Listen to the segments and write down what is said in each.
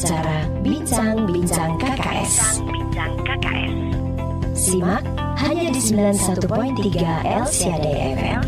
acara Bincang-Bincang KKS. Simak hanya di 91.3 LCD FM.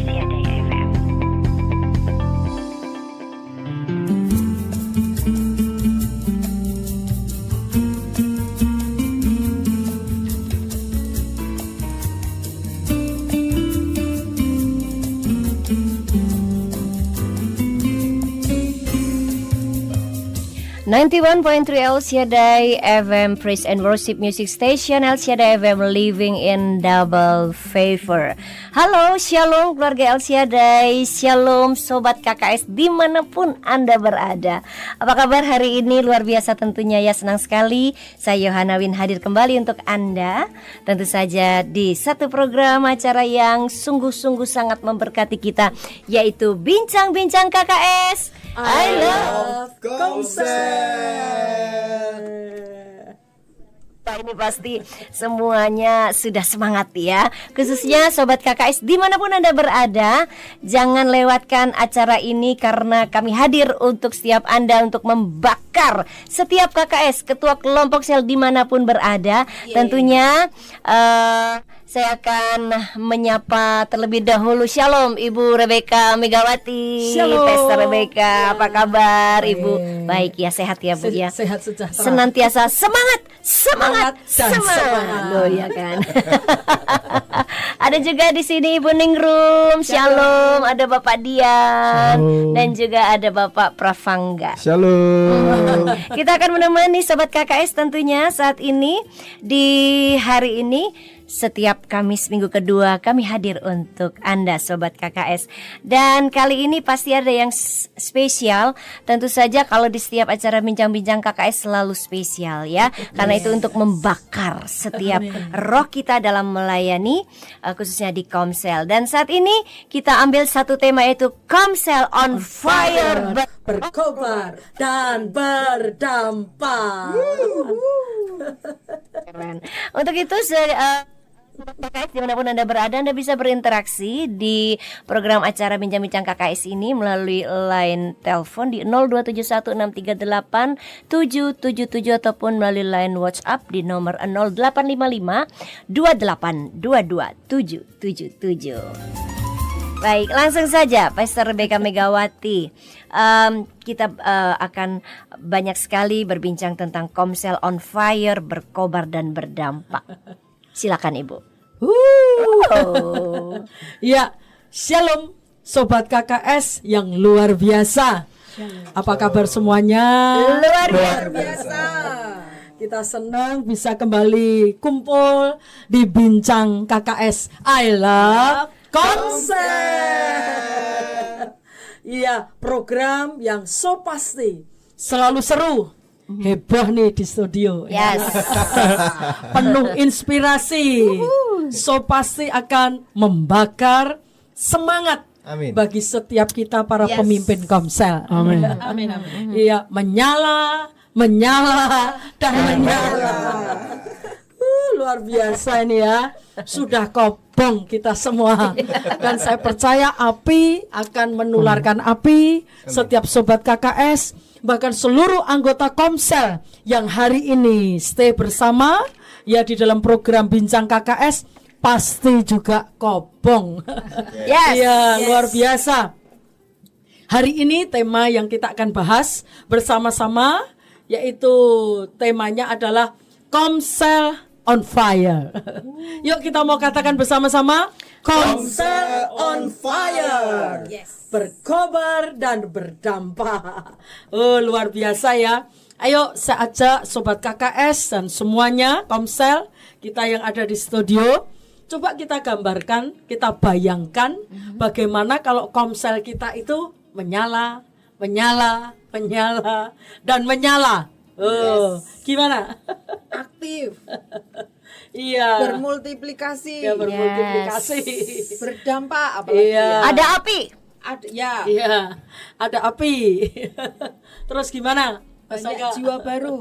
91.3 LCD FM Praise and Worship Music Station, LCD FM Living in Double Favor. Halo, shalom keluarga LCD, shalom sobat KKS dimanapun Anda berada. Apa kabar hari ini? Luar biasa tentunya ya, senang sekali saya Yohana Win hadir kembali untuk Anda. Tentu saja di satu program acara yang sungguh-sungguh sangat memberkati kita, yaitu Bincang-Bincang KKS. I love Komsel. Pak, ini pasti semuanya sudah semangat ya. Khususnya Sobat KKS dimanapun Anda berada, jangan lewatkan acara ini karena kami hadir untuk setiap Anda, untuk membakar setiap KKS, ketua kelompok sel dimanapun berada. Tentunya saya akan menyapa terlebih dahulu. Shalom Ibu Rebeka Megawati. Shalom Pastor Rebeka, apa kabar Ibu? Baik ya, sehat ya Bu ya. Sehat sejahtera. Senantiasa semangat. Semangat. Loh ya kan. Ada juga di sini Ibu Ningrum. Shalom. Ada Bapak Dian. Shalom. Dan juga ada Bapak Pravangga. Shalom. Kita akan menemani Sobat KKS tentunya saat ini. Di hari ini setiap Kamis minggu kedua kami hadir untuk Anda Sobat KKS. Dan kali ini pasti ada yang spesial. Tentu saja kalau di setiap acara Bincang-Bincang KKS selalu spesial ya. Karena itu untuk membakar setiap roh kita dalam melayani, khususnya di Komsel. Dan saat ini kita ambil satu tema, yaitu Komsel on Fire, berkobar dan berdampak. Untuk itu KKS dimanapun Anda berada, Anda bisa berinteraksi di program acara Bincang-Bincang KKS ini melalui line telepon di 02716387777 ataupun melalui line WhatsApp di nomor 085528227777. Baik, langsung saja Pastor Rebeka Megawati. Kita akan banyak sekali berbincang tentang Komsel on Fire, berkobar dan berdampak. Silakan Ibu. Ya, shalom Sobat KKS yang luar biasa. Apa kabar semuanya? Luar biasa. Kita senang bisa kembali kumpul di Bincang KKS. I love Komsel. Iya, program yang so pasti selalu seru. Heboh nih di studio. Yes. Penuh inspirasi. So pasti akan membakar semangat. Amin. Bagi setiap kita para pemimpin Komsel. Amin. Iya, menyala dan menyala. Luar biasa ini ya. Sudah kobong kita semua. Dan saya percaya api akan menularkan api. Setiap sobat KKS, bahkan seluruh anggota Komsel yang hari ini stay bersama ya di dalam program Bincang KKS, pasti juga kobong. Yes. Iya, luar biasa. Hari ini tema yang kita akan bahas bersama-sama, yaitu temanya adalah Komsel on Fire. Yuk kita mau katakan bersama-sama, Komsel on Fire. Yes. Berkobar dan berdampak. Oh, luar biasa ya. Ayo saya ajak sobat KKS dan semuanya Komsel kita yang ada di studio, coba kita gambarkan, kita bayangkan bagaimana kalau Komsel kita itu menyala dan menyala. Oh, gimana? Aktif, Iya. bermultiplikasi, Ya, bermultiplikasi. berdampak, apalagi Iya. Ada api. Iya, ada api. Terus gimana? banyak jiwa baru.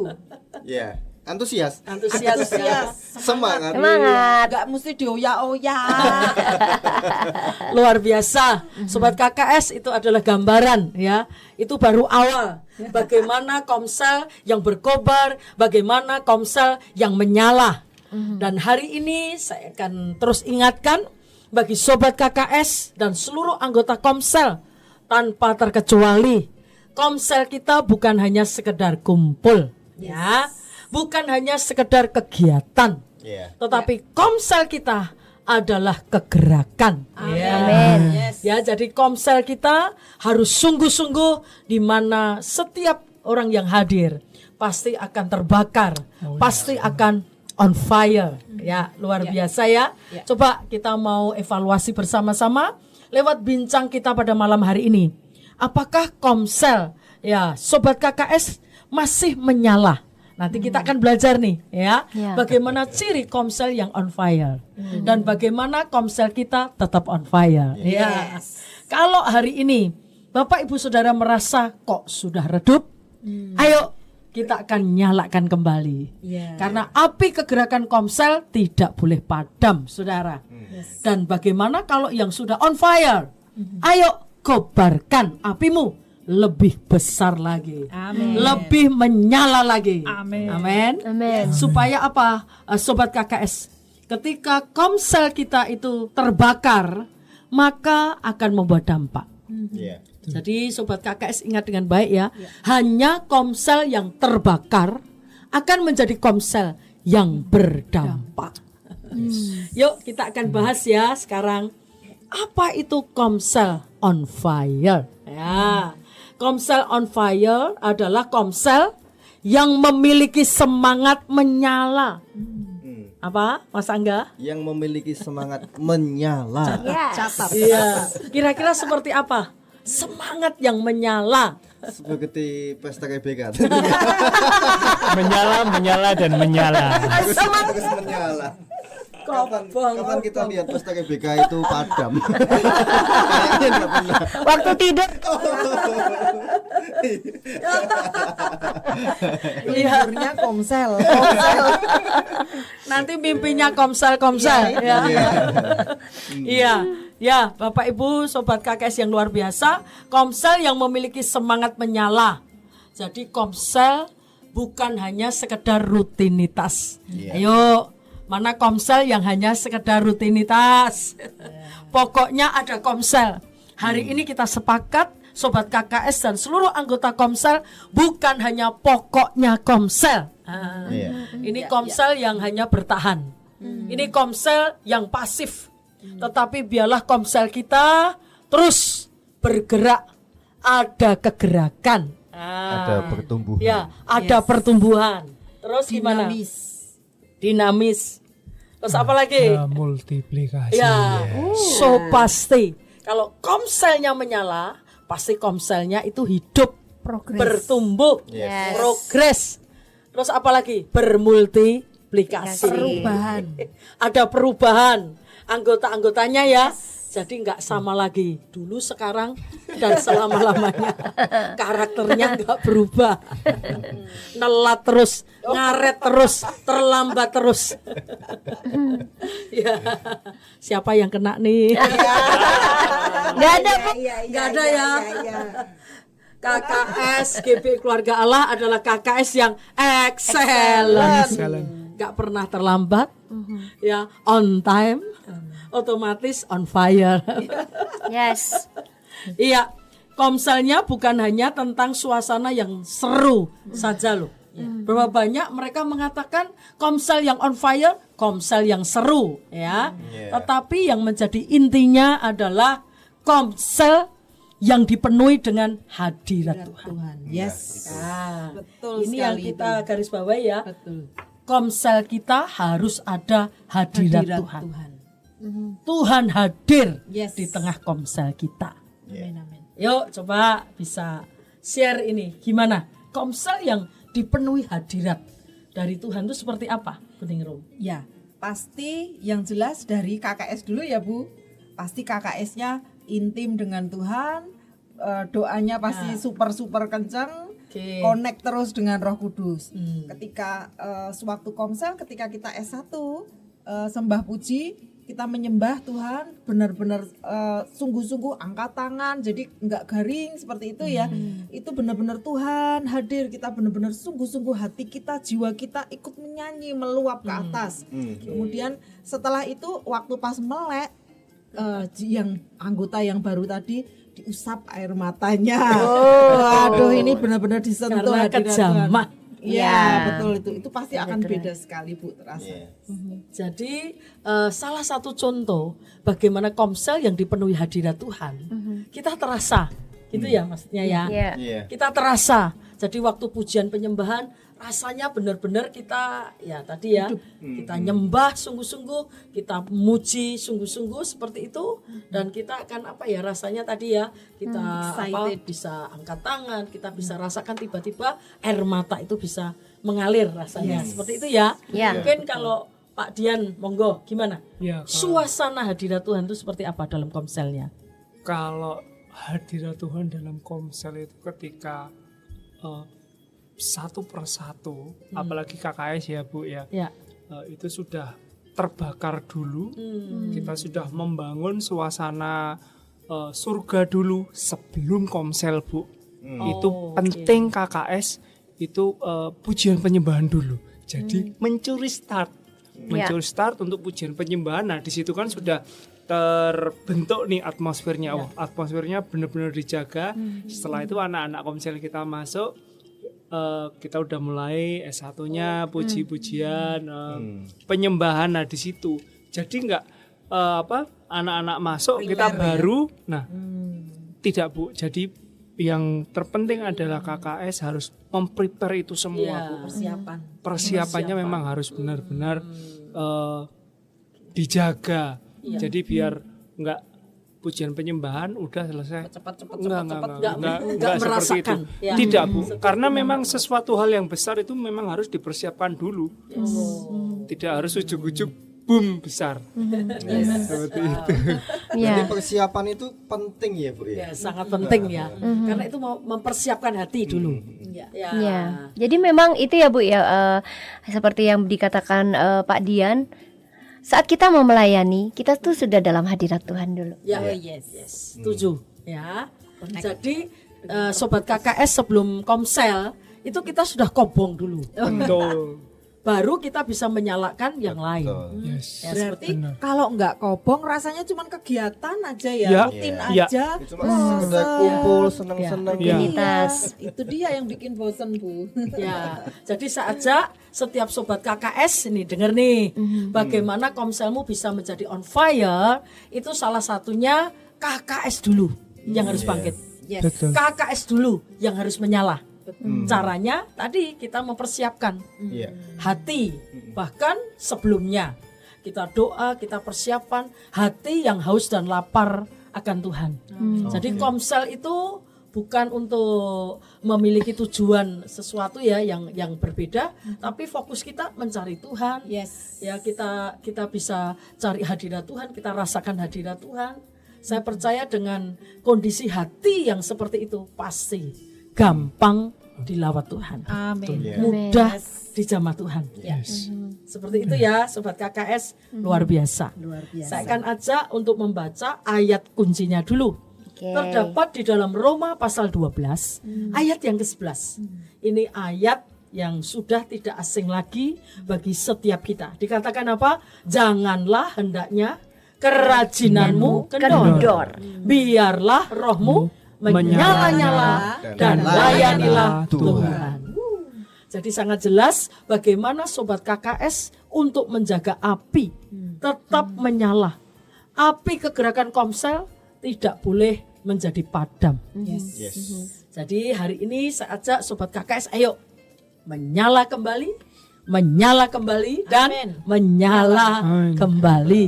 Ya, Antusias. Ya. Semangat. Semangat. Gak mesti dioyak-oyak. Luar biasa. Sobat KKS, itu adalah gambaran ya. Itu baru awal. Bagaimana Komsel yang berkobar, bagaimana Komsel yang menyala. Dan hari ini saya akan terus ingatkan bagi sobat KKS dan seluruh anggota Komsel tanpa terkecuali, Komsel kita bukan hanya sekedar kumpul, ya, bukan hanya sekedar kegiatan, tetapi Komsel kita adalah kegerakan. Amin. Ya, jadi Komsel kita harus sungguh-sungguh, di mana setiap orang yang hadir pasti akan terbakar, pasti akan on fire. Ya, luar biasa ya. Coba kita mau evaluasi bersama-sama lewat bincang kita pada malam hari ini. Apakah Komsel, ya, sobat KKS masih menyala? Nanti kita akan belajar nih ya, bagaimana ciri Komsel yang on fire dan bagaimana Komsel kita tetap on fire. Ya. Kalau hari ini Bapak Ibu Saudara merasa kok sudah redup, ayo kita akan nyalakan kembali. Karena api kegerakan Komsel tidak boleh padam, Saudara. Dan bagaimana kalau yang sudah on fire? Ayo kobarkan apimu lebih besar lagi. Amin. Lebih menyala lagi. Amin. Amin. Supaya apa, sobat KKS? Ketika Komsel kita itu terbakar, maka akan membuat dampak. Jadi sobat KKS ingat dengan baik ya. Hanya Komsel yang terbakar akan menjadi Komsel yang berdampak. Yuk kita akan bahas ya sekarang. Apa itu Komsel on fire? Ya, Komsel on fire adalah Komsel yang memiliki semangat menyala. Apa, Mas Angga? Yang memiliki semangat menyala. Catat. Iya. Kira-kira seperti apa? Semangat yang menyala. Seperti pesta GBK. Menyala dan menyala. Terus menyala. Kapan kita lihat pesta GBK itu padam? Kayaknya enggak pernah. Waktu tidur. Tidurnya Komsel. Nanti mimpinya Komsel. Ya. Iya. Ya, Bapak Ibu, sobat KKS yang luar biasa, Komsel yang memiliki semangat menyala. Jadi Komsel bukan hanya sekedar rutinitas. Ayo, mana Komsel yang hanya sekedar rutinitas? Pokoknya ada Komsel. Hari ini kita sepakat, sobat KKS dan seluruh anggota Komsel, bukan hanya pokoknya Komsel. Ini Komsel yang hanya bertahan. Ini Komsel yang pasif. Tetapi biarlah Komsel kita terus bergerak, ada kegerakan, Ada pertumbuhan. ya, ada pertumbuhan. Terus gimana? Dinamis. Terus apa lagi? Multiplikasi. Ya, so pasti kalau Komselnya menyala, pasti Komselnya itu hidup, bertumbuh, progres. Terus apa lagi? Bermultiplikasi. Ada perubahan anggota-anggotanya ya. Jadi nggak sama lagi dulu, sekarang, dan selama-lamanya. Karakternya nggak berubah. Nelat terus, ngaret terus, terlambat terus. Ya, siapa yang kena nih? Nggak ada. Nggak ada ya. KKS GB Keluarga Allah adalah KKS yang excellent. Gak pernah terlambat, ya, on time, otomatis on fire. Yes. Iya, Komselnya bukan hanya tentang suasana yang seru saja loh. Berapa banyak mereka mengatakan Komsel yang on fire, Komsel yang seru, ya. Tetapi yang menjadi intinya adalah Komsel yang dipenuhi dengan hadirat Tuhan. Yes. Nah, Betul ini yang sekali kita itu. garis bawahi ya. Betul. Komsel kita harus ada hadirat Tuhan. Tuhan hadir di tengah Komsel kita. Amin. Yuk coba bisa share ini gimana Komsel yang dipenuhi hadirat dari Tuhan itu seperti apa, Bening Rum? Ya, pasti yang jelas dari KKS dulu ya Bu. Pasti KKS-nya intim dengan Tuhan, doanya pasti super kencang, connect terus dengan Roh Kudus. Ketika sewaktu komsel, ketika kita S1 sembah puji, kita menyembah Tuhan benar-benar sungguh-sungguh angkat tangan, jadi enggak garing seperti itu ya. Itu benar-benar Tuhan hadir, kita benar-benar sungguh-sungguh hati kita, jiwa kita ikut menyanyi, meluap ke atas. Kemudian setelah itu waktu pas melek, yang anggota yang baru tadi diusap air matanya. Aduh, ini benar-benar disentuh Karena hadirat kejamah. Tuhan. Iya, betul itu pasti akan Betul. beda sekali Bu terasa. Jadi salah satu contoh bagaimana komsel yang dipenuhi hadirat Tuhan, kita terasa, gitu ya maksudnya ya. Iya. Kita terasa. Jadi waktu pujian penyembahan rasanya benar-benar kita ya tadi ya, kita nyembah sungguh-sungguh, kita muji sungguh-sungguh seperti itu, dan kita akan apa ya rasanya tadi ya, kita bisa angkat tangan, kita bisa rasakan tiba-tiba air mata itu bisa mengalir rasanya seperti itu ya. Ya. Mungkin kalau Pak Dian monggo gimana? Ya, Suasana hadirat Tuhan itu seperti apa dalam komselnya? kalau hadirat Tuhan dalam komsel itu ketika satu persatu, apalagi KKS ya Bu ya, Ya. Itu sudah terbakar dulu. Kita sudah membangun suasana surga dulu sebelum komsel Bu. Itu penting KKS itu pujian penyembahan dulu. Jadi mencuri start untuk pujian penyembahan. Nah di situ kan sudah terbentuk nih atmosfernya. Atmosfernya benar-benar dijaga. Setelah itu anak-anak komsel kita masuk, kita udah mulai S1-nya puji-pujian, penyembahan. Nah di situ jadi nggak anak-anak masuk kita baru. Nah tidak Bu, jadi yang terpenting adalah KKS harus memprepare itu semua Bu. Persiapannya memang harus benar-benar dijaga. Jadi biar nggak pujian penyembahan udah selesai nggak seperti itu. Ya. Tidak Bu, karena memang sesuatu hal yang besar itu memang harus dipersiapkan dulu. Tidak harus ujuk-ujuk boom besar. Seperti itu. Jadi persiapan itu penting ya Bu ya. Ya, sangat penting ya. Karena itu mau mempersiapkan hati dulu. Ya. Jadi memang itu ya Bu ya, seperti yang dikatakan Pak Dian, saat kita mau melayani, kita tuh sudah dalam hadirat Tuhan dulu. Ya, yes. Setuju ya. Jadi sobat KKS sebelum komsel itu kita sudah kobong dulu. Betul. Baru kita bisa menyalakan yang lain. Yes. Berarti benar. kalau nggak kobong rasanya cuma kegiatan aja ya, Ya, rutin ya. aja. Cuma sekedar kumpul seneng-seneng. Rutinitas. Itu dia yang bikin bosen Bu. Ya, jadi saja setiap sobat KKS ini denger nih, bagaimana komselmu bisa menjadi on fire, itu salah satunya KKS dulu yang harus bangkit. Betul. KKS dulu yang harus menyala. Caranya tadi kita mempersiapkan hati, bahkan sebelumnya kita doa, kita persiapan hati yang haus dan lapar akan Tuhan. Jadi komsel itu bukan untuk memiliki tujuan sesuatu ya yang berbeda, tapi fokus kita mencari Tuhan. Ya kita bisa cari hadirat Tuhan, kita rasakan hadirat Tuhan. Saya percaya dengan kondisi hati yang seperti itu pasti gampang dilawat Tuhan. Amin. Mudah dijamah Tuhan. Yes. Seperti itu ya sobat KKS, luar biasa. Saya akan ajak untuk membaca ayat kuncinya dulu. Terdapat di dalam Roma pasal 12 ayat yang ke-11. Ini ayat yang sudah tidak asing lagi bagi setiap kita. Dikatakan apa? Janganlah hendaknya kerajinanmu kendor. Biarlah rohmu menyala-nyala dan layanilah Tuhan. Jadi sangat jelas bagaimana sobat KKS untuk menjaga api tetap menyala. Api kegerakan komsel tidak boleh menjadi padam. Jadi hari ini saya ajak sobat KKS, ayo menyala kembali dan menyala kembali.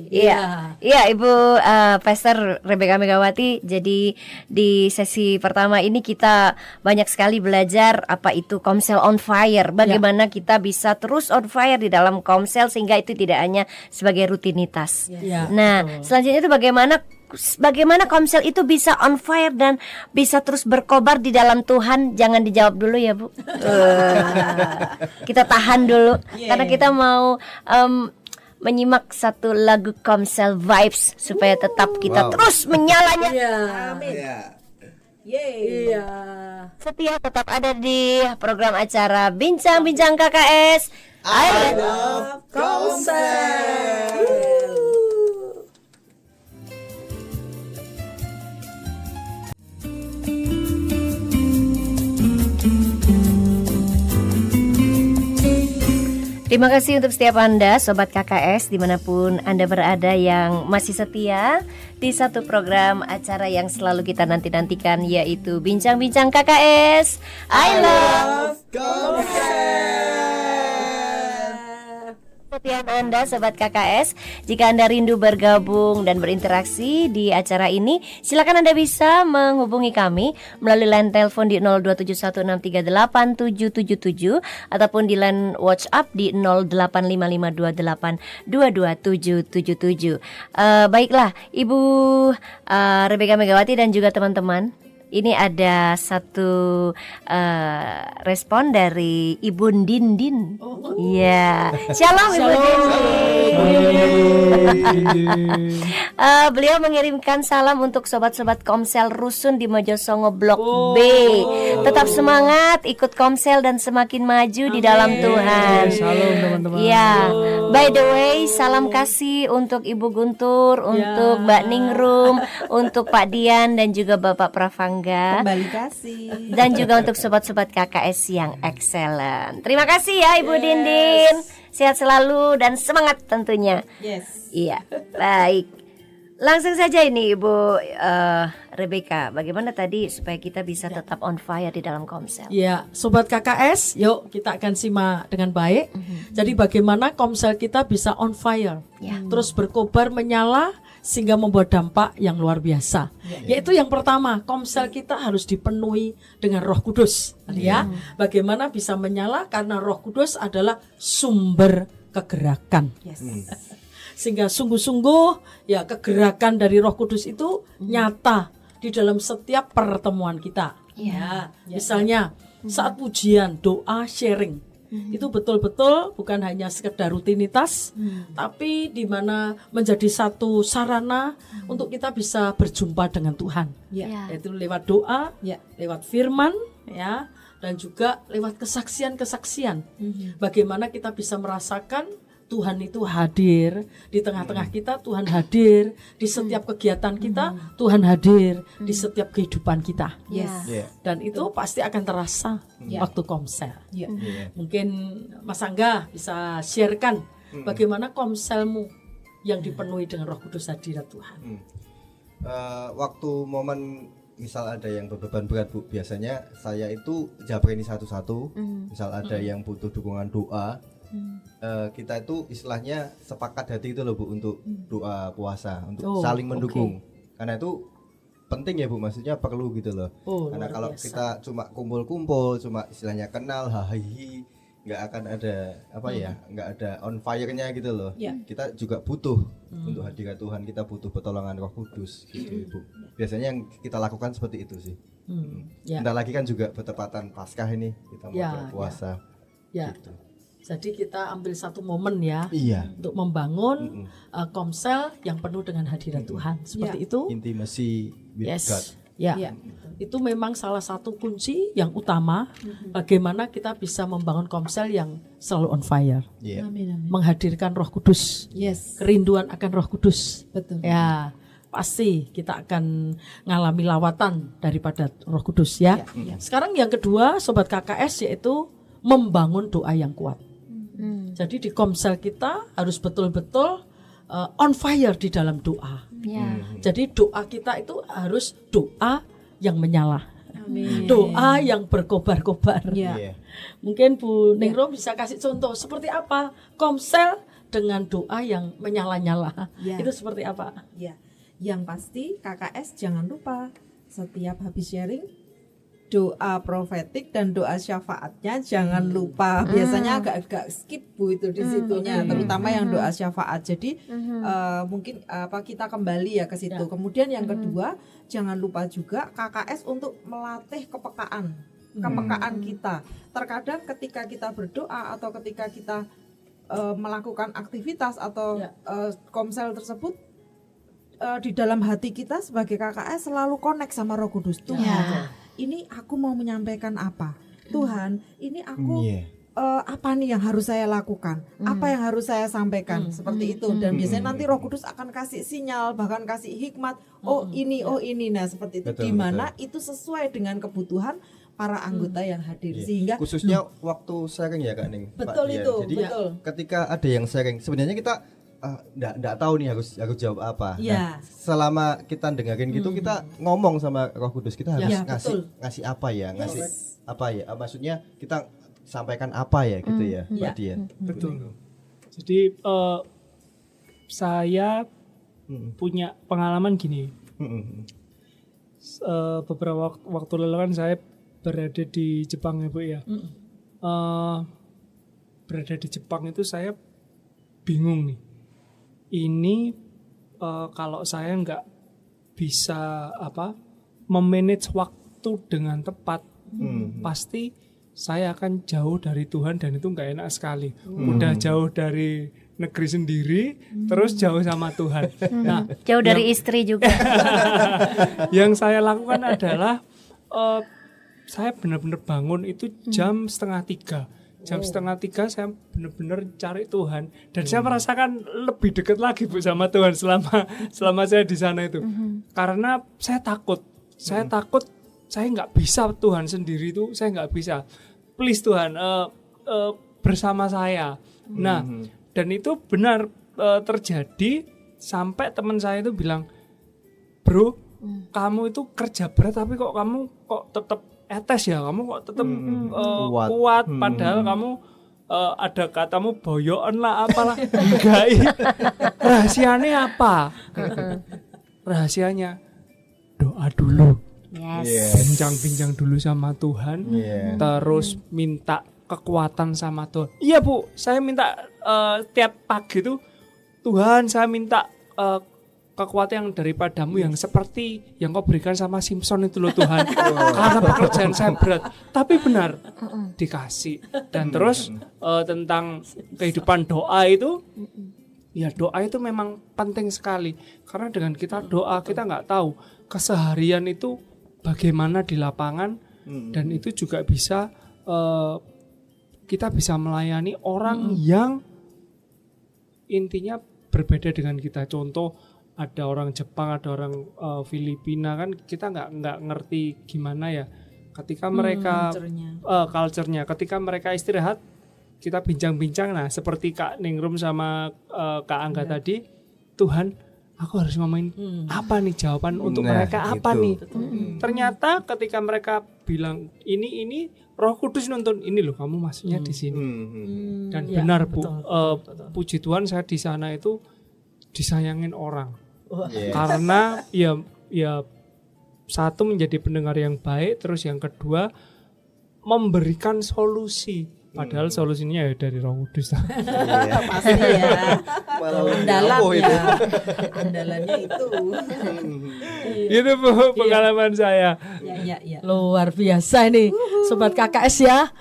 Iya, Ibu Pastor Rebecca Megawati. Jadi di sesi pertama ini kita banyak sekali belajar apa itu komsel on fire. Bagaimana kita bisa terus on fire di dalam komsel sehingga itu tidak hanya sebagai rutinitas. Nah, selanjutnya itu bagaimana bagaimana Komsel itu bisa on fire dan bisa terus berkobar di dalam Tuhan? Jangan dijawab dulu ya Bu. Kita tahan dulu karena kita mau menyimak satu lagu Komsel Vibes supaya tetap kita terus menyalanya. Iya. Iya. Setia tetap ada di program acara Bincang-Bincang KKS. I love Komsel. Terima kasih untuk setiap Anda, Sobat KKS, dimanapun Anda berada yang masih setia di satu program acara yang selalu kita nanti-nantikan, yaitu Bincang-Bincang KKS. I love Komsel. Setiap Anda, Sobat KKS, jika Anda rindu bergabung dan berinteraksi di acara ini, silakan Anda bisa menghubungi kami melalui line telepon di 02716387777 ataupun di line WhatsApp di 085528222777. Baiklah, Ibu Rebecca Megawati dan juga teman-teman. Ini ada satu respon dari Ibu Dindin. Iya. Shalom Ibu Dindin. Beliau mengirimkan salam untuk sobat-sobat Komsel Rusun di Mojosongo Blok B. Tetap semangat, ikut Komsel dan semakin maju di dalam Tuhan. Salam teman-teman. Iya. By the way, salam kasih untuk Ibu Guntur, untuk Mbak Ningrum, untuk Pak Dian dan juga Bapak Pravangga. Kembali kasih. Dan juga untuk sobat-sobat KKS yang excellent. Terima kasih ya Ibu Dindin. Sehat selalu dan semangat tentunya. Yes. Iya, baik. Langsung saja ini Ibu Rebecca, bagaimana tadi supaya kita bisa tetap on fire di dalam Komsel? Ya, Sobat KKS, yuk kita akan simak dengan baik. Jadi bagaimana Komsel kita bisa on fire, terus berkobar menyala sehingga membuat dampak yang luar biasa. Yaitu yang pertama, Komsel kita harus dipenuhi dengan Roh Kudus. Ya, bagaimana bisa menyala karena Roh Kudus adalah sumber kegerakan. Yes. Sehingga sungguh-sungguh ya kegerakan dari Roh Kudus itu nyata di dalam setiap pertemuan kita. Ya, misalnya saat pujian, doa, sharing. Itu betul-betul bukan hanya sekedar rutinitas, tapi di mana menjadi satu sarana untuk kita bisa berjumpa dengan Tuhan. Yaitu lewat doa, lewat firman, ya, dan juga lewat kesaksian-kesaksian. Bagaimana kita bisa merasakan Tuhan itu hadir di tengah-tengah kita, Tuhan hadir di setiap kegiatan kita, Tuhan hadir di setiap kehidupan kita. Dan itu pasti akan terasa waktu Komsel. Mungkin Mas Angga bisa sharekan bagaimana Komselmu yang dipenuhi dengan Roh Kudus hadirat Tuhan. Waktu momen misal ada yang berbeban berat Bu, biasanya saya itu japri ini satu-satu. Misal ada yang butuh dukungan doa, kita itu istilahnya sepakat hati itu loh Bu, untuk doa puasa, untuk saling mendukung. Karena itu penting ya Bu, maksudnya perlu gitu loh. Karena kalau kita cuma kumpul-kumpul, cuma istilahnya kenal, hahihi, nggak akan ada nggak ada on fire-nya gitu loh. Kita juga butuh untuk hadirat Tuhan, kita butuh pertolongan Roh Kudus gitu Bu. Biasanya yang kita lakukan seperti itu sih. Bentar lagi kan juga bertepatan Paskah ini, kita mau berpuasa. Gitu. Jadi kita ambil satu momen ya, untuk membangun Komsel yang penuh dengan hadirat Tuhan. Seperti itu. Intimacy with God. Itu memang salah satu kunci yang utama bagaimana kita bisa membangun Komsel yang selalu on fire. Menghadirkan Roh Kudus. Kerinduan akan Roh Kudus. Betul. Ya, pasti kita akan ngalami lawatan daripada Roh Kudus ya. Sekarang yang kedua, Sobat KKS, yaitu membangun doa yang kuat. Jadi di Komsel kita harus betul-betul on fire di dalam doa. Jadi doa kita itu harus doa yang menyala. Doa yang berkobar-kobar. Mungkin Bu Ningrum bisa kasih contoh seperti apa Komsel dengan doa yang menyala-nyala. Itu seperti apa? Yang pasti KKS jangan lupa setiap habis sharing doa profetik dan doa syafaatnya jangan lupa. Biasanya agak-agak skip Bu itu di situnya, terutama yang doa syafaat. Jadi mungkin kita kembali ya ke situ. Kemudian yang kedua, jangan lupa juga KKS untuk melatih kepekaan kita. Terkadang ketika kita berdoa atau ketika kita melakukan aktivitas atau komsel tersebut, di dalam hati kita sebagai KKS selalu connect sama Roh Kudus. Tuhan, ini aku mau menyampaikan apa? Tuhan, ini aku apa nih yang harus saya lakukan? Apa yang harus saya sampaikan? Seperti itu. Dan biasanya nanti Roh Kudus akan kasih sinyal, bahkan kasih hikmat. Oh ini. Nah seperti itu. Di mana itu sesuai dengan kebutuhan para anggota yang hadir. Sehingga khususnya waktu sharing ya Kak Ning. Betul itu. Jadi ketika ada yang sharing, sebenarnya kita enggak tahu nih harus jawab apa. Nah, selama kita dengerin gitu, kita ngomong sama Roh Kudus, kita harus ngasih apa ya, maksudnya kita sampaikan apa ya gitu ya, Mbak Dian. Betul. Jadi saya punya pengalaman gini. Beberapa waktu lalu kan saya berada di Jepang ya Bu ya. Berada di Jepang itu saya bingung nih. Ini kalau saya nggak bisa memanage waktu dengan tepat, pasti saya akan jauh dari Tuhan dan itu nggak enak sekali. Udah jauh dari negeri sendiri, terus jauh sama Tuhan. Nah, jauh dari istri juga. Yang saya lakukan adalah saya benar-benar bangun itu jam 2:30. Jam 2:30 saya benar-benar cari Tuhan dan saya merasakan lebih dekat lagi Bu sama Tuhan selama saya di sana itu. Karena saya takut saya nggak bisa Tuhan sendiri itu saya nggak bisa. Please Tuhan bersama saya. Nah dan itu benar terjadi sampai teman saya itu bilang, bro kamu itu kerja berat tapi kok kamu tetap etes ya, kamu kok tetap kuat padahal kamu ada katamu boyoan lah apalah. Enggak. Rahasianya apa? Rahasianya doa dulu. Bincang-bincang dulu sama Tuhan. Terus minta kekuatan sama Tuhan. Iya Bu, saya minta tiap pagi tuh, Tuhan saya minta kekuatan yang daripadamu yang seperti yang kau berikan sama Simpson itu loh Tuhan. Karena pekerjaan saya berat. Tapi benar dikasih. Dan terus tentang kehidupan doa itu, ya doa itu memang penting sekali. Karena dengan kita doa kita nggak tahu keseharian itu bagaimana di lapangan. Dan itu juga bisa kita bisa melayani orang yang intinya berbeda dengan kita. Contoh ada orang Jepang, ada orang Filipina kan kita nggak ngerti gimana ya. Ketika mereka culture-nya, ketika mereka istirahat kita bincang-bincang. Nah seperti Kak Ningrum sama Kak Angga tadi, Tuhan aku harus ngomongin apa nih jawaban untuk mereka apa nih. Ternyata ketika mereka bilang ini Roh Kudus nuntun ini loh kamu maksudnya di sini. Dan benar Bu, puji Tuhan saya di sana itu disayangin orang. Karena ya satu menjadi pendengar yang baik, terus yang kedua memberikan solusi. Padahal solusinya ya dari Roh Kudus. Pasti ya. Andalannya itu. Itu pengalaman saya. Ya. Luar biasa ini Sobat KKS ya.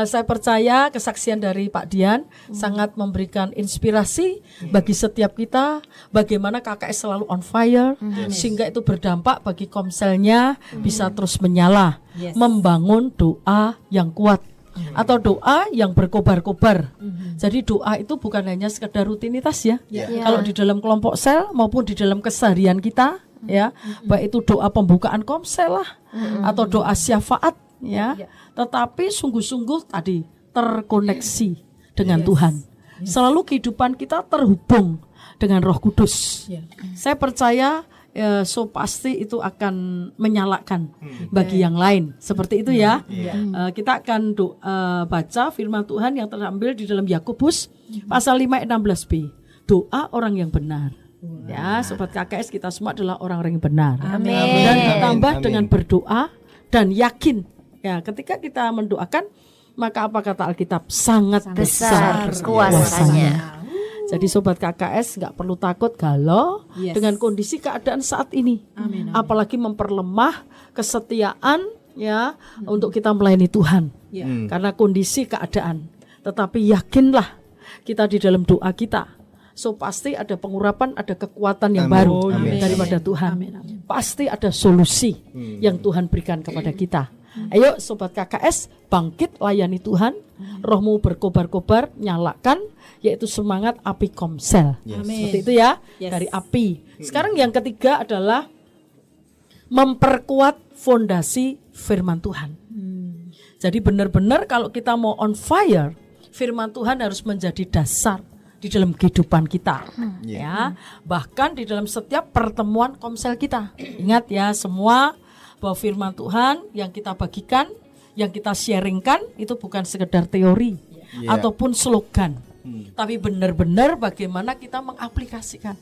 Saya percaya kesaksian dari Pak Dian sangat memberikan inspirasi bagi setiap kita. Bagaimana KKS selalu on fire, sehingga itu berdampak bagi komselnya bisa terus menyala, membangun doa yang kuat. Atau doa yang berkobar-kobar. Jadi doa itu bukan hanya sekedar rutinitas ya. Kalau di dalam kelompok sel maupun di dalam keseharian kita ya, baik itu doa pembukaan komsel lah atau doa syafaat ya. Tetapi sungguh-sungguh tadi terkoneksi dengan Tuhan. Selalu kehidupan kita terhubung dengan Roh Kudus. Saya percaya pasti itu akan menyalakan bagi yang lain. Seperti itu ya. Kita akan baca firman Tuhan yang terambil di dalam Yakobus pasal 5 ayat 16b. Doa orang yang benar. Ya, Sobat KKS kita semua adalah orang-orang yang benar. Amin. Dan ditambah dengan berdoa dan yakin Ya, ketika kita mendoakan, maka apa kata Alkitab? Sangat besar besar kuasanya. Jadi sobat KKS nggak perlu takut galau Yes. dengan kondisi keadaan saat ini. Amin, amin. Apalagi memperlemah kesetiaan ya untuk kita melayani Tuhan. Ya. Karena kondisi keadaan. Tetapi yakinlah kita di dalam doa kita. So pasti ada pengurapan, ada kekuatan yang Amin. baru Amin. daripada Tuhan. Amin, amin. Pasti ada solusi yang Tuhan berikan kepada kita. Ayo sobat KKS, bangkit layani Tuhan. Rohmu berkobar-kobar, nyalakan, yaitu semangat api Komsel. Yes. Seperti itu ya, Yes. dari api. Sekarang yang ketiga adalah memperkuat fondasi firman Tuhan. Jadi benar-benar kalau kita mau on fire, firman Tuhan harus menjadi dasar di dalam kehidupan kita. Ya, bahkan di dalam setiap pertemuan Komsel kita. Ingat ya semua bahwa firman Tuhan yang kita bagikan, yang kita sharingkan itu bukan sekedar teori Yeah. ataupun slogan. Tapi benar-benar bagaimana kita mengaplikasikan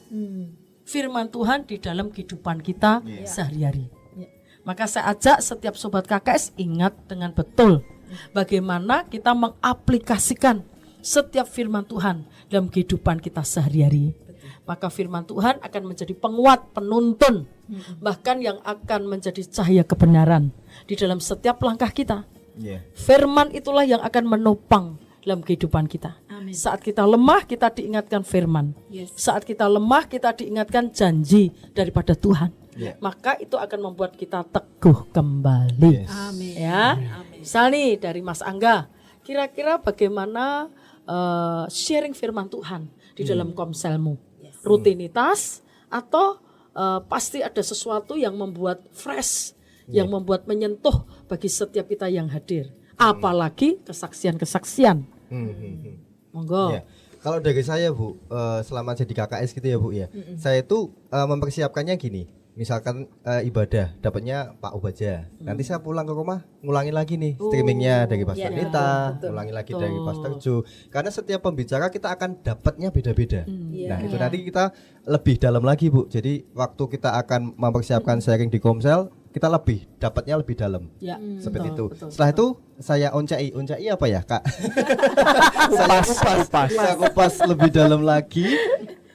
firman Tuhan di dalam kehidupan kita sehari-hari. Maka saya ajak setiap sobat KKS ingat dengan betul bagaimana kita mengaplikasikan setiap firman Tuhan dalam kehidupan kita sehari-hari. Maka firman Tuhan akan menjadi penguat, penuntun, bahkan yang akan menjadi cahaya kebenaran di dalam setiap langkah kita. Yeah. Firman itulah yang akan menopang dalam kehidupan kita. Amin. Saat kita lemah, kita diingatkan firman. Yes. Saat kita lemah, kita diingatkan janji daripada Tuhan. Yeah. Maka itu akan membuat kita teguh kembali. Yes. Amin. Ya, misal nih dari Mas Angga, kira-kira bagaimana sharing firman Tuhan di dalam komselmu? Rutinitas atau pasti ada sesuatu yang membuat fresh, yang membuat menyentuh bagi setiap kita yang hadir. Apalagi kesaksian-kesaksian. Monggo. Ya. Kalau dari saya Bu, selama jadi KKS gitu ya Bu ya, saya itu mempersiapkannya gini. Misalkan ibadah dapatnya Pak Ubaja, nanti saya pulang ke rumah ngulangin lagi nih streamingnya dari Pastor Nita, ngulangin lagi dari Pastor Jo. Karena setiap pembicara kita akan dapatnya beda-beda. Nah itu nanti kita lebih dalam lagi Bu. Jadi waktu kita akan mempersiapkan sharing di Komsel, kita dapatnya lebih dalam. Ya, Seperti itu. betul. Setelah itu saya oncai apa ya Kak? Saya kupas lebih dalam lagi,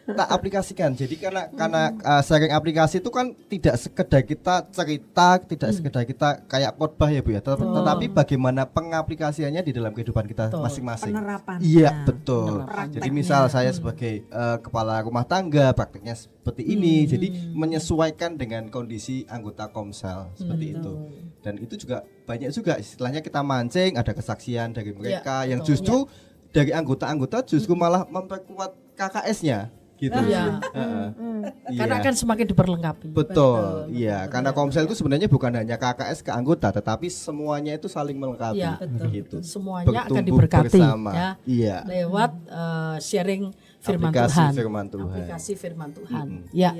tak aplikasikan. Jadi karena sharing aplikasi itu kan tidak sekedar kita cerita, tidak sekedar kita kayak khotbah ya Bu ya, tetapi bagaimana pengaplikasiannya di dalam kehidupan kita masing-masing. Penerapannya. Iya betul. Prakteknya. Jadi misal saya sebagai kepala rumah tangga prakteknya seperti ini, jadi menyesuaikan dengan kondisi anggota Komsel seperti itu. Dan itu juga banyak juga istilahnya kita mancing, ada kesaksian dari mereka yang justru dari anggota-anggota justru malah memperkuat KKS-nya gitu. Iya. Karena akan semakin diperlengkapi. Betul, iya. Karena Komsel itu sebenarnya bukan hanya KKS ke anggota, tetapi semuanya itu saling melengkapi. Iya, Gitu. Semuanya akan Bertumbuh diberkati bersama. ya. Iya. Lewat sharing firman Aplikasi Tuhan. firman Tuhan. Aplikasi firman Tuhan. Ya.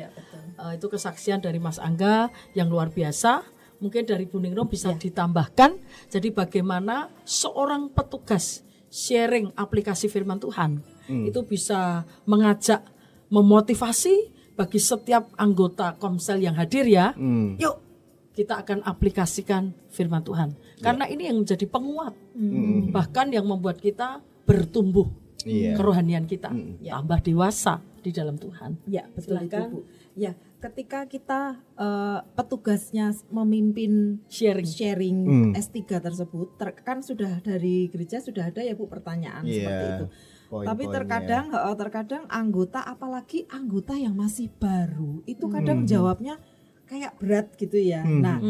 Itu kesaksian dari Mas Angga yang luar biasa. Mungkin dari Bu Ningrum bisa ditambahkan. Jadi bagaimana seorang petugas sharing aplikasi firman Tuhan itu bisa mengajak, memotivasi bagi setiap anggota Komsel yang hadir ya. Yuk kita akan aplikasikan firman Tuhan. Karena ini yang menjadi penguat. Bahkan yang membuat kita bertumbuh kerohanian kita, tambah dewasa di dalam Tuhan. Ya, betul itu, Silakan. Bu. Ya, ketika kita petugasnya memimpin sharing S3 tersebut, kan sudah dari gereja sudah ada ya Bu pertanyaan seperti itu. Tapi terkadang anggota, apalagi anggota yang masih baru, itu kadang jawabnya kayak berat gitu ya. Nah,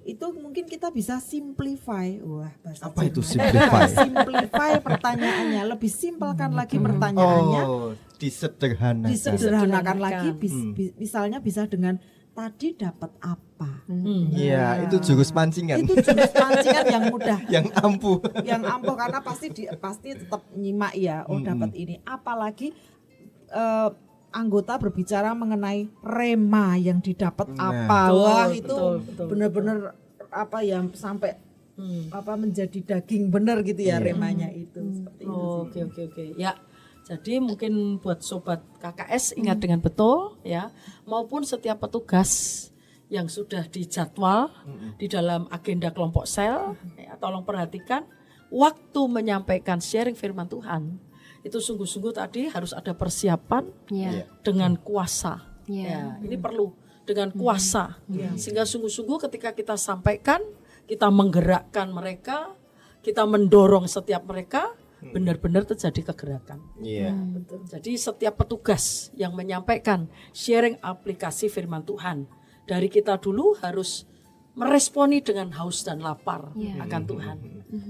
itu mungkin kita bisa simplify. Wah, bahasa Apa itu Jerman. simplify? Simplify pertanyaannya, lebih simpelkan lagi pertanyaannya. Oh, disederhanakan lagi, misalnya bisa dengan tadi dapat apa? Iya, itu jurus pancingan. Itu jurus pancingan yang mudah. Yang ampuh. Yang ampuh karena pasti tetap nyimak ya. Oh, dapat ini. Apalagi anggota berbicara mengenai rema yang didapat apa. Wah, itu benar-benar apa ya sampai apa menjadi daging benar gitu ya remanya itu. Seperti itu sih. Oke. Ya. Jadi mungkin buat sobat KKS ingat dengan betul ya, maupun setiap petugas yang sudah dijadwal di dalam agenda kelompok sel. Ya, tolong perhatikan waktu menyampaikan sharing firman Tuhan itu sungguh-sungguh tadi harus ada persiapan Ya. dengan kuasa. Ya. Ya, ini perlu dengan kuasa. Sehingga sungguh-sungguh ketika kita sampaikan, kita menggerakkan mereka, kita mendorong setiap mereka, benar-benar terjadi kegerakan. Iya. Betul. Jadi setiap petugas yang menyampaikan sharing aplikasi firman Tuhan dari kita dulu harus meresponi dengan haus dan lapar akan Tuhan.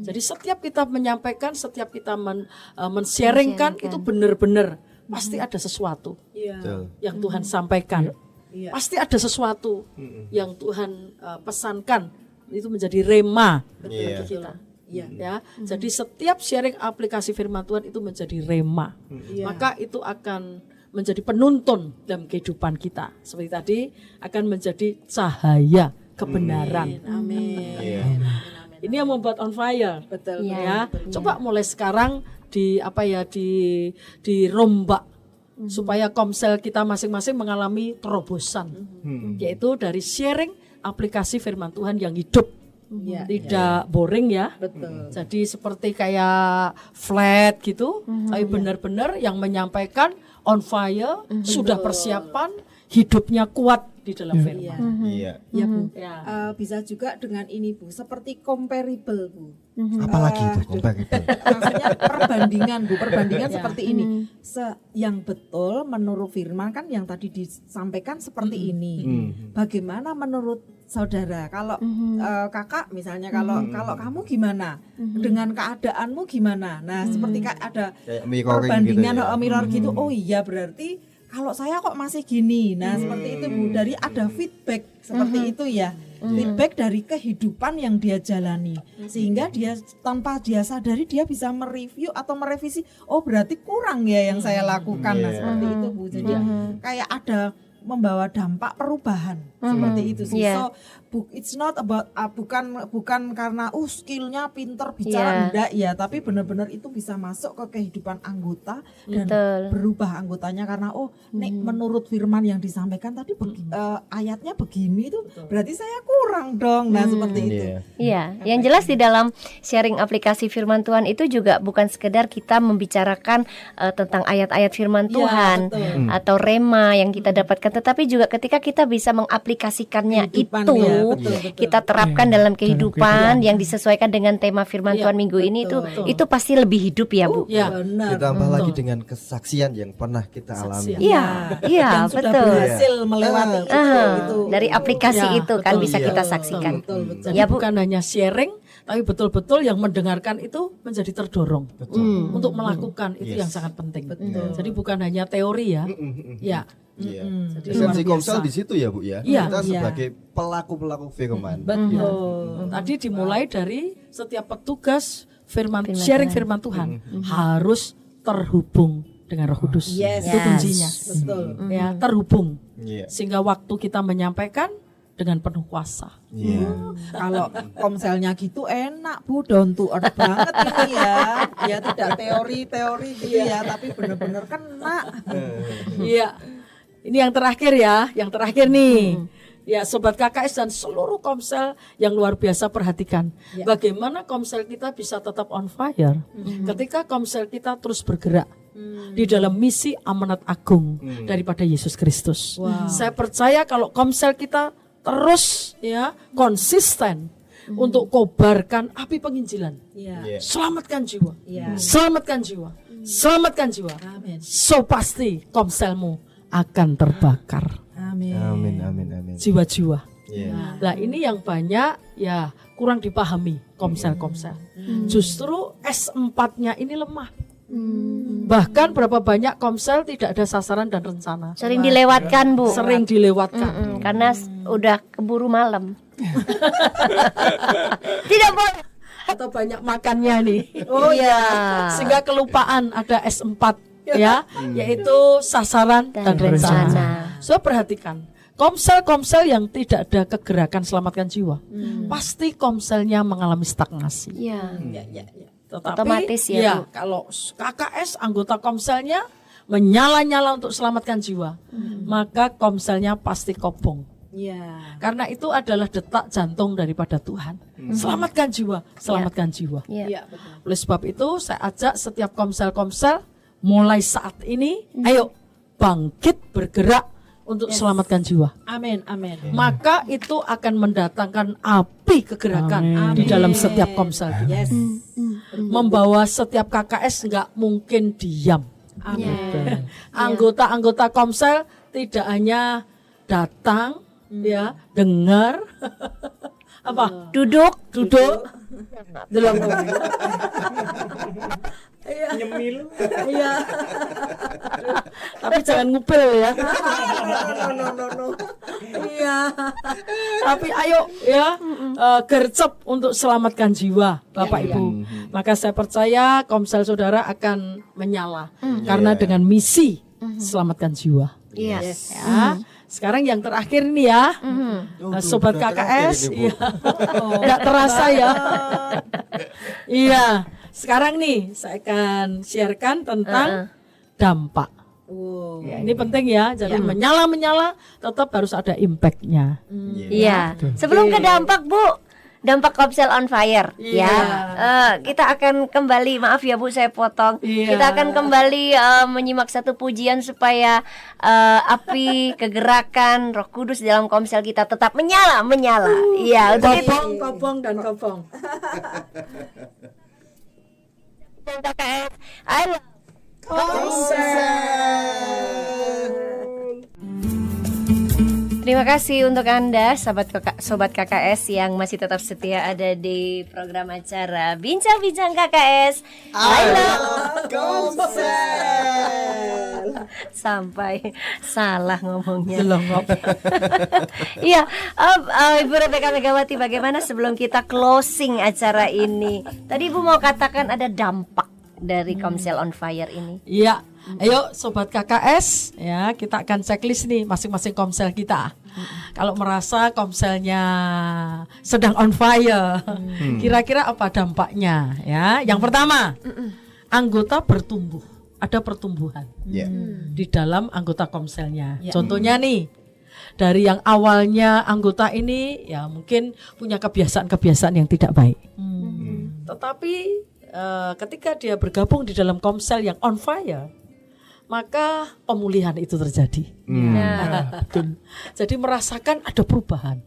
Jadi setiap kita menyampaikan, setiap kita men-sharingkan itu benar-benar pasti ada sesuatu Betul. yang Tuhan sampaikan. Iya. Pasti ada sesuatu yang Tuhan pesankan, itu menjadi rema bagi kita. Ya. Jadi setiap sharing aplikasi firman Tuhan itu menjadi rema. Maka itu akan menjadi penuntun dalam kehidupan kita. Seperti tadi akan menjadi cahaya kebenaran. Amin. Iya. Ini yang membuat on fire. Betul. Ya. Coba mulai sekarang dirombak supaya komsel kita masing-masing mengalami terobosan. Yaitu dari sharing aplikasi firman Tuhan yang hidup. Iya. Tidak boring ya. Betul. Jadi seperti kayak flat gitu, tapi benar-benar yang menyampaikan on fire, sudah persiapan, hidupnya kuat di dalam firman. Iya. Ya Bu. Ya. Bisa juga dengan ini Bu, seperti comparable Bu. Apalagi itu comparable. Maksudnya perbandingan Bu, perbandingan seperti ini. Yang betul menurut firman kan yang tadi disampaikan seperti ini. Bagaimana menurut saudara? Kalau kakak misalnya, kalau kamu gimana? Dengan keadaanmu gimana? Nah, seperti ada Kayak mirroring perbandingan gitu ya. mirror gitu. Oh iya, berarti kalau saya kok masih gini. Nah, seperti itu Bu, dari ada feedback seperti itu ya. Feedback dari kehidupan yang dia jalani. Sehingga dia tanpa dia sadari dia bisa mereview atau merevisi, oh berarti kurang ya yang saya lakukan. Nah, seperti itu Bu. Jadi kayak ada membawa dampak perubahan seperti itu sih. Yeah. So it's not about bukan karena skillnya pinter bicara enggak ya, tapi benar-benar itu bisa masuk ke kehidupan anggota dan Betul. berubah anggotanya karena nih menurut firman yang disampaikan tadi ayatnya begini tuh berarti saya kurang dong. Nah, seperti itu. Iya. Iya, yang jelas di dalam sharing aplikasi firman Tuhan itu juga bukan sekedar kita membicarakan tentang ayat-ayat firman Iya, Tuhan betul. atau rema yang kita dapatkan, tetapi juga ketika kita bisa mengaplikasikannya Kehidupan, itu ya, betul. kita terapkan dalam kehidupan yang disesuaikan dengan tema firman Iya, Tuhan minggu ini betul. itu pasti lebih hidup ya Bu. Ya. Benar. Ditambah lagi dengan kesaksian yang pernah kita alami. Iya, iya, yang sudah betul. berhasil melewati itu. Dari aplikasi Ya, itu kan betul. bisa Iya. kita saksikan. Jadi Ya, Bu. bukan hanya sharing, tapi betul-betul yang mendengarkan itu menjadi terdorong untuk melakukan itu yang sangat penting. Jadi bukan hanya teori ya. Ya. Iya. Jadi Esensi luar komsel biasa. di situ ya Bu ya. Iya. Kita Iya. sebagai pelaku-pelaku firman. Betul. Tadi dimulai dari setiap petugas Firman sharing Tuhan. firman Tuhan harus terhubung dengan Roh Kudus. Yes. Itu kuncinya. Betul. Ya, terhubung. Iya. Sehingga waktu kita menyampaikan dengan penuh kuasa. Iya. Kalau komselnya gitu enak Bu, down to earth banget ini ya. Ya tidak teori-teori gitu ya, tapi benar-benar kena. Iya. Ini yang terakhir ya, yang terakhir nih. Ya, sobat KKS dan seluruh komsel yang luar biasa perhatikan. Bagaimana komsel kita bisa tetap on fire ketika komsel kita terus bergerak di dalam misi amanat agung daripada Yesus Kristus. Saya percaya kalau komsel kita terus ya konsisten untuk kobarkan api penginjilan. Iya. Selamatkan jiwa. Iya. Selamatkan jiwa. Selamatkan jiwa. Amin. So pasti komselmu akan terbakar Amin. Amin amin amin. jiwa-jiwa. Iya. Nah, ini yang banyak ya kurang dipahami komsel-komsel. Justru S4-nya ini lemah. Bahkan berapa banyak komsel tidak ada sasaran dan rencana. Sering dilewatkan Bu. Sering dilewatkan. Karena udah keburu malam. Tidak boleh. Atau banyak makannya nih. Oh iya. Sehingga kelupaan ada S4 ya, yaitu sasaran dan rencana. So perhatikan, komsel-komsel yang tidak ada kegerakan selamatkan jiwa, pasti komselnya mengalami stagnasi. Iya. Tetapi Otomatis ya, Bu. kalau KKS anggota komselnya menyala-nyala untuk selamatkan jiwa, maka komselnya pasti kobong. Ya. Karena itu adalah detak jantung daripada Tuhan. Selamatkan jiwa, selamatkan jiwa. Ya. Iya, betul. Oleh sebab itu saya ajak setiap komsel-komsel mulai saat ini, ayo bangkit bergerak untuk selamatkan jiwa. Amin, amin. Maka itu akan mendatangkan api kegerakan di dalam setiap komsel kita. Yes. Membawa setiap KKS nggak mungkin diam. Amin. Anggota-anggota komsel tidak hanya datang, ya, dengar, apa? Duduk, dalam Nyemil. iya. Tapi jangan ngupil ya. No. Iya. Tapi ayo ya, gercep untuk selamatkan jiwa, Bapak Ibu. Maka saya percaya komsel saudara akan menyala karena dengan misi selamatkan jiwa. Yes. Ya. Sekarang yang terakhir nih ya, sobat udah KKS, terakhir ini, Bu. iya, nggak terasa ya. Iya, sekarang nih saya akan sharekan tentang dampak. Ya, ini penting ya, jadi menyala tetap harus ada impactnya. Iya. Sebelum ke dampak, Bu, dampak Komsel on Fire ya. Kita akan kembali, maaf ya Bu saya potong. Iya. Kita akan kembali menyimak satu pujian supaya api kegerakan Roh Kudus dalam Komsel kita tetap menyala. Iya, untuk itu. Kopong dan kopong. KKS, I love Terima kasih untuk Anda sobat KKS yang masih tetap setia ada di program acara Bincang-bincang KKS. I love Komsel. Sampai salah ngomongnya. Jelongop. Iya, Ibu Rebeka Megawati, bagaimana sebelum kita closing acara ini? Tadi Ibu mau katakan ada dampak dari Komsel on Fire ini. Iya, ayo sobat KKS ya, kita akan checklist nih masing-masing komsel kita. Kalau merasa komselnya sedang on fire, kira-kira apa dampaknya ya? Yang pertama, anggota bertumbuh, ada pertumbuhan di dalam anggota komselnya. Contohnya nih, dari yang awalnya anggota ini ya mungkin punya kebiasaan-kebiasaan yang tidak baik, tetapi ketika dia bergabung di dalam komsel yang on fire, maka pemulihan itu terjadi. Betul. Jadi merasakan ada perubahan.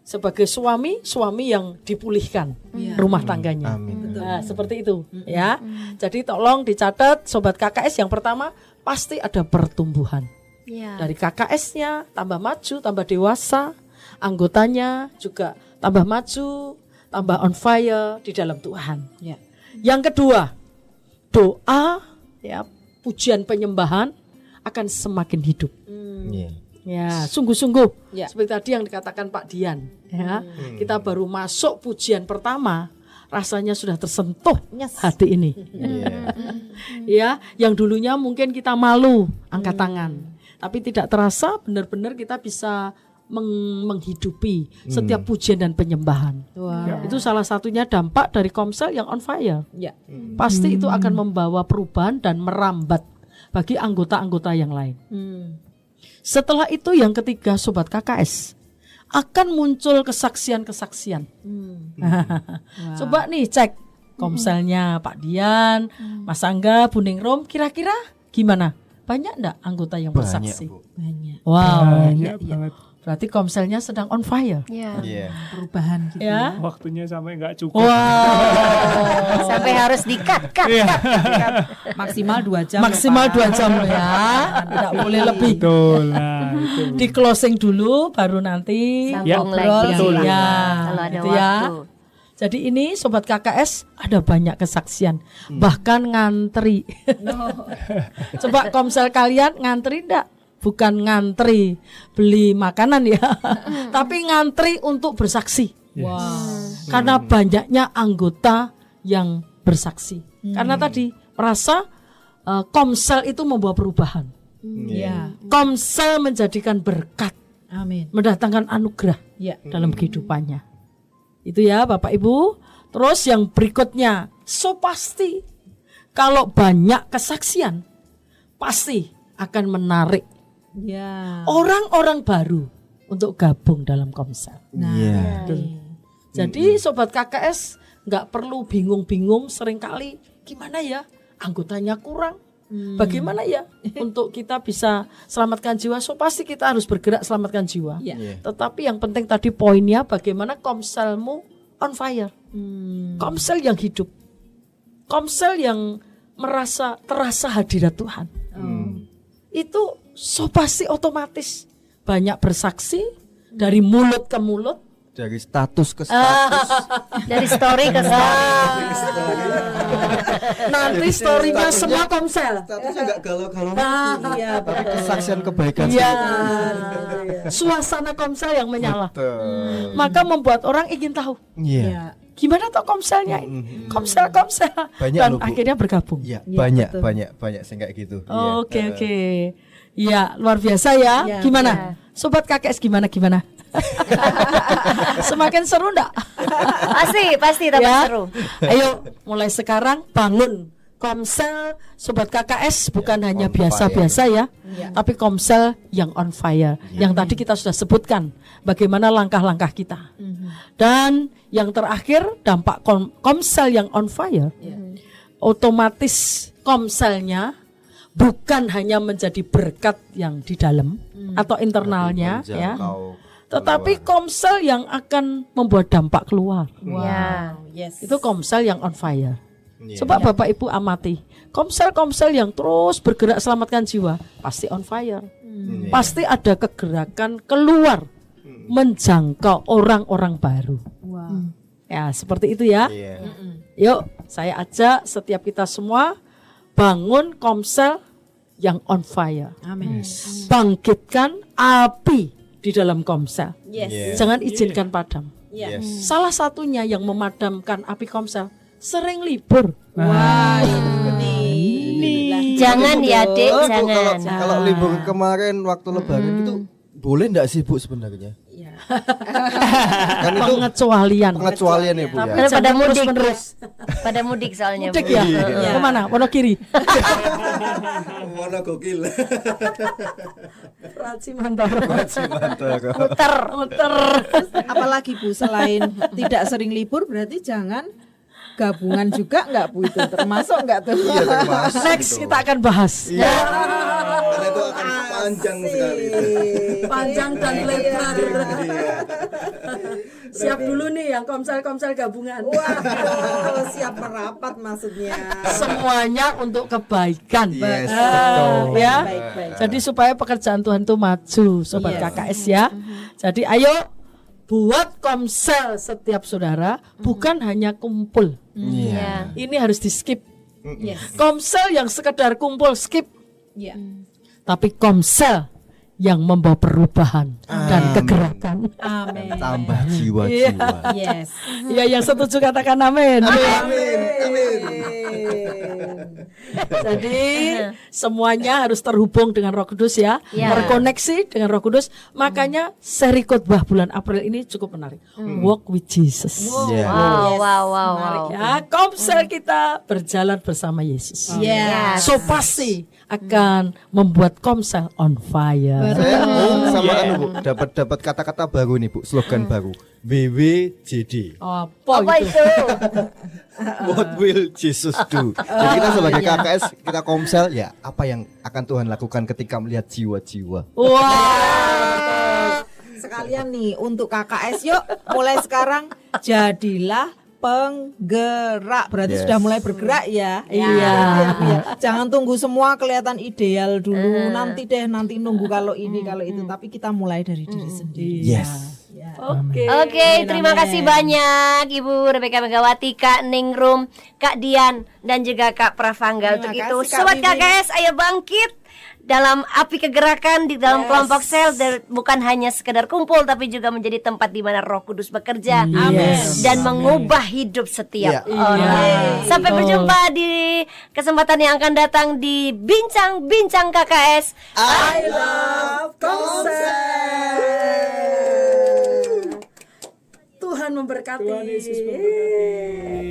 Sebagai suami yang dipulihkan rumah tangganya. Nah, seperti itu ya. Jadi tolong dicatat sobat KKS, yang pertama pasti ada pertumbuhan. Dari KKS-nya tambah maju, tambah dewasa, anggotanya juga tambah maju, tambah on fire di dalam Tuhan. Yang kedua, doa ya, pujian penyembahan akan semakin hidup. Ya, sungguh-sungguh seperti tadi yang dikatakan Pak Dian ya. Kita baru masuk pujian pertama, rasanya sudah tersentuh hati ini. Ya, yang dulunya mungkin kita malu angkat tangan, tapi tidak terasa benar-benar kita bisa menghidupi setiap pujian dan penyembahan. Itu salah satunya dampak dari komsel yang on fire. Pasti itu akan membawa perubahan dan merambat bagi anggota-anggota yang lain. Setelah itu yang ketiga sobat KKS, akan muncul kesaksian-kesaksian. Coba nih cek komselnya Pak Dian, Mas Angga, Bu Ningrum, kira-kira gimana? Banyak enggak anggota yang bersaksi? Banyak. Wow, Banyak banget. berarti komselnya sedang on fire. Perubahan gitu. Ya. Waktunya sampai nggak cukup. Wow. Sampai harus di-cut. Maksimal 2 jam. Maksimal ya, Pak. 2 jam ya. Tidak boleh lebih. Betul. Nah, itu. Di closing dulu baru nanti Sambung ngobrol. lagi. betul. Ya, Kalau ada gitu ya. waktu. Jadi ini sobat KKS ada banyak kesaksian, bahkan ngantri. Coba komsel kalian ngantri enggak? Bukan ngantri beli makanan ya, tapi ngantri untuk bersaksi. Karena banyaknya anggota yang bersaksi. Karena tadi merasa komsel itu membawa perubahan. Komsel menjadikan berkat, Amin. mendatangkan anugerah dalam kehidupannya. Itu ya Bapak Ibu. Terus yang berikutnya, pasti kalau banyak kesaksian, pasti akan menarik orang-orang baru untuk gabung dalam Komsel. Iya. Jadi sobat KKS nggak perlu bingung-bingung seringkali gimana ya anggotanya kurang. Bagaimana ya untuk kita bisa selamatkan jiwa? So pasti kita harus bergerak selamatkan jiwa. Iya. Tetapi yang penting tadi poinnya bagaimana Komselmu on fire. Komsel yang hidup. Komsel yang terasa hadirat Tuhan. Itu so pasti otomatis banyak bersaksi dari mulut ke mulut. Dari status ke status. Dari story ke story. Nanti story-nya semua Komsel. Statusnya enggak galau-galau. Iya, Tapi kesaksian kebaikan. Iya. Suasana Komsel yang menyala. Betul. Maka membuat orang ingin tahu. Iya. Gimana toh Komselnya ini? Komsel. Banyak Dan loh, Bu. akhirnya bergabung. Iya, Iya, banyak sih kayak gitu. Iya. Oke. Iya, luar biasa ya. Iya, Gimana? Sobat KKS gimana? Semakin seru enggak? Pasti tambah Ya. seru. Ayo mulai sekarang bangun Komsel Sobat KKS bukan hanya on biasa-biasa ya, tapi Komsel yang on fire. Yang tadi kita sudah sebutkan bagaimana langkah-langkah kita. Dan yang terakhir dampak Komsel yang on fire. Otomatis Komselnya bukan hanya menjadi berkat yang di dalam atau internalnya ya. Menjangkau Tetapi Komsel yang akan membuat dampak keluar. Ya. Yes. Itu Komsel yang on fire. Iya. Coba Bapak Ibu amati. Komsel yang terus bergerak selamatkan jiwa pasti on fire. Iya. Pasti ada kegerakan keluar menjangkau orang-orang baru. Ya, seperti itu ya. Iya. Yuk, saya ajak setiap kita semua bangun Komsel yang on fire. Amin. Bangkitkan api di dalam Komsel. Yes. Iya. Jangan izinkan padam. Iya. Yes. Salah satunya yang memadamkan api Komsel sering libur. Wah, ini. Jangan ya, Dek, Oh, Bu, jangan. kalau libur kemarin waktu lebaran itu boleh enggak sih Bu sebenarnya? Iya. Kan itu Pengecualian. pengecualian ya Bu Tapi ya. Pada jangan mudik, terus-menerus. Pada mudik soalnya. Mudik Bu. ya? Iya. Kemana? Wonogiri. Mana gokil. Raci mantap. Muter. Apalagi Bu, selain tidak sering libur berarti jangan gabungan juga enggak Bu, itu termasuk enggak tuh? Iya, termasuk Next itu. kita akan bahas. Iya. Karena itu akan panjang sekali itu. Panjang dan lebar. Iya. Siap dulu nih yang Komsel gabungan. Wah, siap merapat maksudnya. Semuanya untuk kebaikan. Yes, Ah, betul. ya. Baik. Jadi supaya pekerjaan Tuhan itu maju, Sobat Yes. KKS ya. Jadi ayo buat Komsel setiap saudara, bukan hanya kumpul. Iya. Ini harus di skip. Yes. Komsel yang sekedar kumpul skip, Iya. tapi Komsel yang membawa perubahan dan kegerakan. Amin. Tambah jiwa-jiwa. Yes. Ya, yang setuju katakan amin. Amin. Jadi semuanya harus terhubung dengan Roh Kudus ya, Ya. terkoneksi dengan Roh Kudus. Makanya seri khotbah bulan April ini cukup menarik. Walk with Jesus. Iya. Wow. Ya, Komsel kita berjalan bersama Yesus. Yes. So pasti akan membuat Komsel on fire. Saya sama anu Bu, dapat kata-kata baru nih Bu, slogan baru. WWJD. Apa Apa itu? itu? What will Jesus do? Jadi kita sebagai KKS, kita Komsel ya, apa yang akan Tuhan lakukan ketika melihat jiwa-jiwa? Wah. Sekalian nih untuk KKS, yuk mulai sekarang jadilah penggerak. Berarti Yes. sudah mulai bergerak ya. Iya. Iya. Jangan tunggu semua kelihatan ideal dulu. Nanti nunggu kalau ini kalau itu. Tapi kita mulai dari diri sendiri. Yes. Oke, terima kasih banyak Ibu Rebecca Megawati, Kak Ningrum, Kak Dian, dan juga Kak Pravangga. Untuk Terima itu, kasih, Kak Sobat Wiwi. KKS, ayo bangkit dalam api kegerakan di dalam kelompok sel, bukan hanya sekedar kumpul tapi juga menjadi tempat di mana Roh Kudus bekerja dan mengubah hidup setiap Iya. orang. Sampai berjumpa di kesempatan yang akan datang di Bincang-Bincang KKS. I love Komsel. Tuhan memberkati. Tuhan Yesus memberkati.